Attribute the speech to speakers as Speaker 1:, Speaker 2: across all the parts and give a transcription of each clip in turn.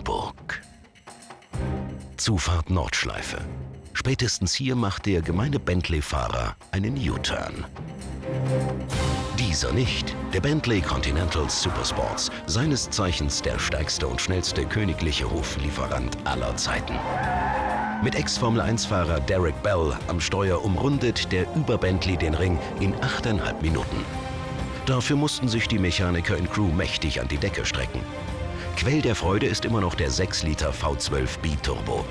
Speaker 1: Nürburg. Zufahrt Nordschleife. Spätestens hier macht der gemeine Bentley-Fahrer einen U-Turn. Dieser nicht. Der Bentley Continental Supersports, seines Zeichens der stärkste und schnellste königliche Hoflieferant aller Zeiten. Mit Ex-Formel-1-Fahrer Derek Bell am Steuer umrundet der Über-Bentley den Ring in 8,5 Minuten. Dafür mussten sich die Mechaniker in Crewe mächtig an die Decke strecken. Quell der Freude ist immer noch der 6 Liter V12 Biturbo.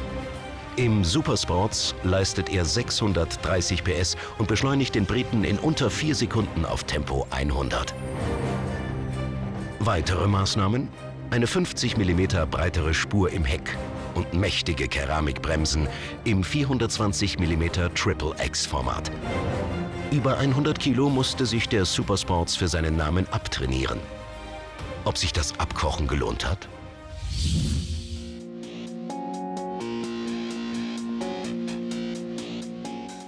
Speaker 1: Im Supersports leistet er 630 PS und beschleunigt den Briten in unter 4 Sekunden auf Tempo 100. Weitere Maßnahmen? Eine 50 mm breitere Spur im Heck und mächtige Keramikbremsen im 420 mm Triple X-Format. Über 100 Kilo musste sich der Supersports für seinen Namen abtrainieren. Ob sich das Abkochen gelohnt hat?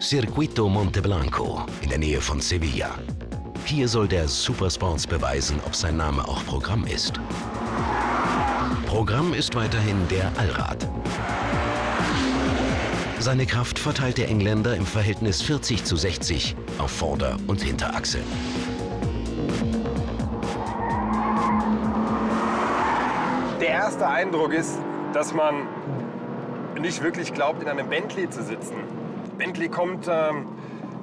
Speaker 1: Circuito Monteblanco in der Nähe von Sevilla. Hier soll der Supersports beweisen, ob sein Name auch Programm ist. Programm ist weiterhin der Allrad. Seine Kraft verteilt der Engländer im Verhältnis 40:60 auf Vorder- und Hinterachse.
Speaker 2: Der erste Eindruck ist, dass man nicht wirklich glaubt, in einem Bentley zu sitzen. Bentley kommt,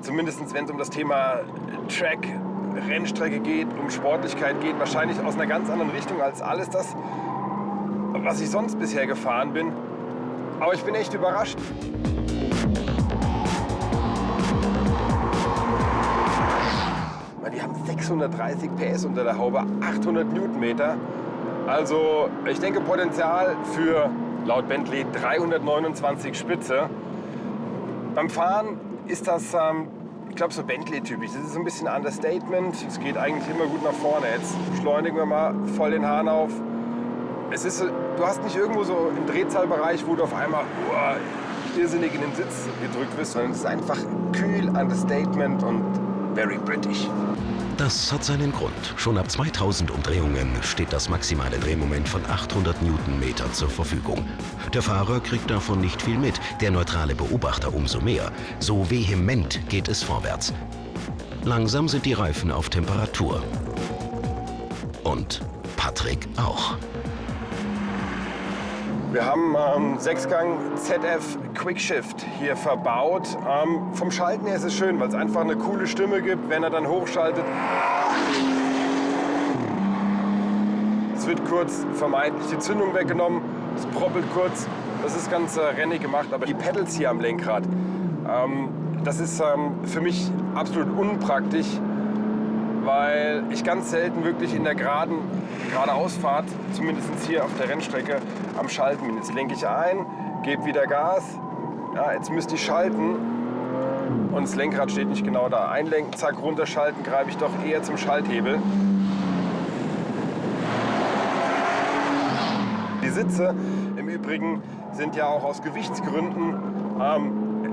Speaker 2: zumindest wenn es um das Thema Track, Rennstrecke geht, um Sportlichkeit geht, wahrscheinlich aus einer ganz anderen Richtung als alles das, was ich sonst bisher gefahren bin. Aber ich bin echt überrascht. Die haben 630 PS unter der Haube, 800 Newtonmeter. Also ich denke Potenzial für, laut Bentley, 329 Spitze. Beim Fahren ist das, ich glaube, so Bentley-typisch. Das ist so ein bisschen Understatement. Es geht eigentlich immer gut nach vorne. Jetzt beschleunigen wir mal voll den Hahn auf. Es ist, du hast nicht irgendwo so im Drehzahlbereich, wo du auf einmal irrsinnig in den Sitz gedrückt wirst, sondern es ist einfach kühl, Understatement und very British.
Speaker 1: Das hat seinen Grund. Schon ab 2000 Umdrehungen steht das maximale Drehmoment von 800 Newtonmeter zur Verfügung. Der Fahrer kriegt davon nicht viel mit, der neutrale Beobachter umso mehr. So vehement geht es vorwärts. Langsam sind die Reifen auf Temperatur. Und Patrick auch.
Speaker 2: Wir haben 6-Gang ZF Quickshift hier verbaut. Vom Schalten her ist es schön, weil es einfach eine coole Stimme gibt, wenn er dann hochschaltet. Es wird kurz vermeintlich die Zündung weggenommen, es proppelt kurz. Das ist ganz rennig gemacht, aber die Pedals hier am Lenkrad, das ist für mich absolut unpraktisch, weil ich ganz selten wirklich in der geradeausfahrt, zumindest hier auf der Rennstrecke, am Schalten bin. Jetzt lenke ich ein, gebe wieder Gas, ja, jetzt müsste ich schalten und das Lenkrad steht nicht genau da. Einlenken, zack, runterschalten, greife ich doch eher zum Schalthebel. Die Sitze im Übrigen sind ja auch aus Gewichtsgründen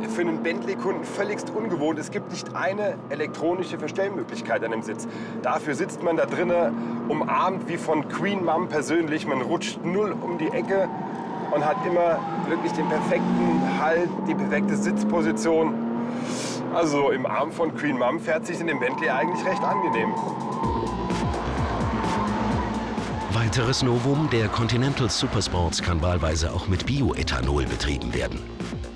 Speaker 2: für einen Bentley-Kunden völligst ungewohnt. Es gibt nicht eine elektronische Verstellmöglichkeit an dem Sitz. Dafür sitzt man da drinnen, umarmt wie von Queen Mum persönlich. Man rutscht null um die Ecke und hat immer wirklich den perfekten Halt, die perfekte Sitzposition. Also im Arm von Queen Mum fährt sich in dem Bentley eigentlich recht angenehm.
Speaker 1: Weiteres Novum, der Continental Supersports kann wahlweise auch mit Bioethanol betrieben werden.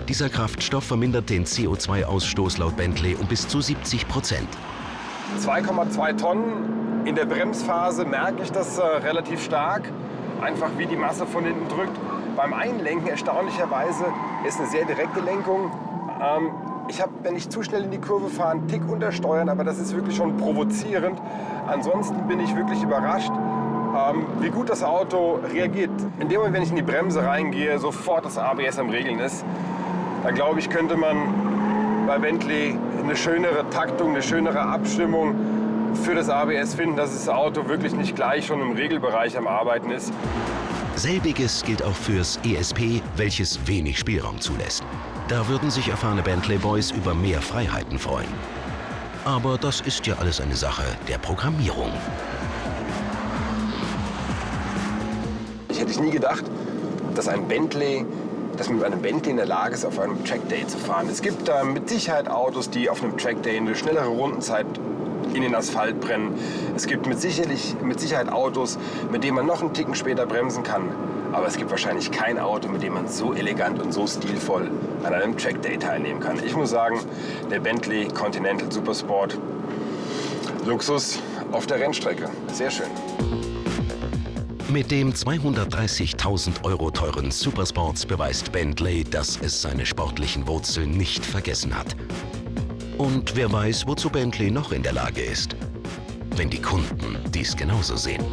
Speaker 1: Dieser Kraftstoff vermindert den CO2-Ausstoß laut Bentley um bis zu 70%.
Speaker 2: 2,2 Tonnen. In der Bremsphase merke ich das relativ stark, einfach wie die Masse von hinten drückt. Beim Einlenken erstaunlicherweise ist eine sehr direkte Lenkung. Ich habe, wenn ich zu schnell in die Kurve fahre, einen Tick untersteuern, aber das ist wirklich schon provozierend. Ansonsten bin ich wirklich überrascht, wie gut das Auto reagiert. In dem Moment, wenn ich in die Bremse reingehe, sofort das ABS am Regeln ist. Da glaube ich, könnte man bei Bentley eine schönere Taktung, eine schönere Abstimmung für das ABS finden, dass das Auto wirklich nicht gleich schon im Regelbereich am Arbeiten ist.
Speaker 1: Selbiges gilt auch fürs ESP, welches wenig Spielraum zulässt. Da würden sich erfahrene Bentley-Boys über mehr Freiheiten freuen. Aber das ist ja alles eine Sache der Programmierung.
Speaker 2: Ich hätte nie gedacht, dass mit einem Bentley in der Lage ist, auf einem Trackday zu fahren. Es gibt mit Sicherheit Autos, die auf einem Trackday eine schnellere Rundenzeit in den Asphalt brennen. Es gibt mit Sicherheit Autos, mit denen man noch einen Ticken später bremsen kann. Aber es gibt wahrscheinlich kein Auto, mit dem man so elegant und so stilvoll an einem Trackday teilnehmen kann. Ich muss sagen, der Bentley Continental Supersport, Luxus auf der Rennstrecke. Sehr schön.
Speaker 1: Mit dem 230.000 € teuren Supersports beweist Bentley, dass es seine sportlichen Wurzeln nicht vergessen hat. Und wer weiß, wozu Bentley noch in der Lage ist, wenn die Kunden dies genauso sehen.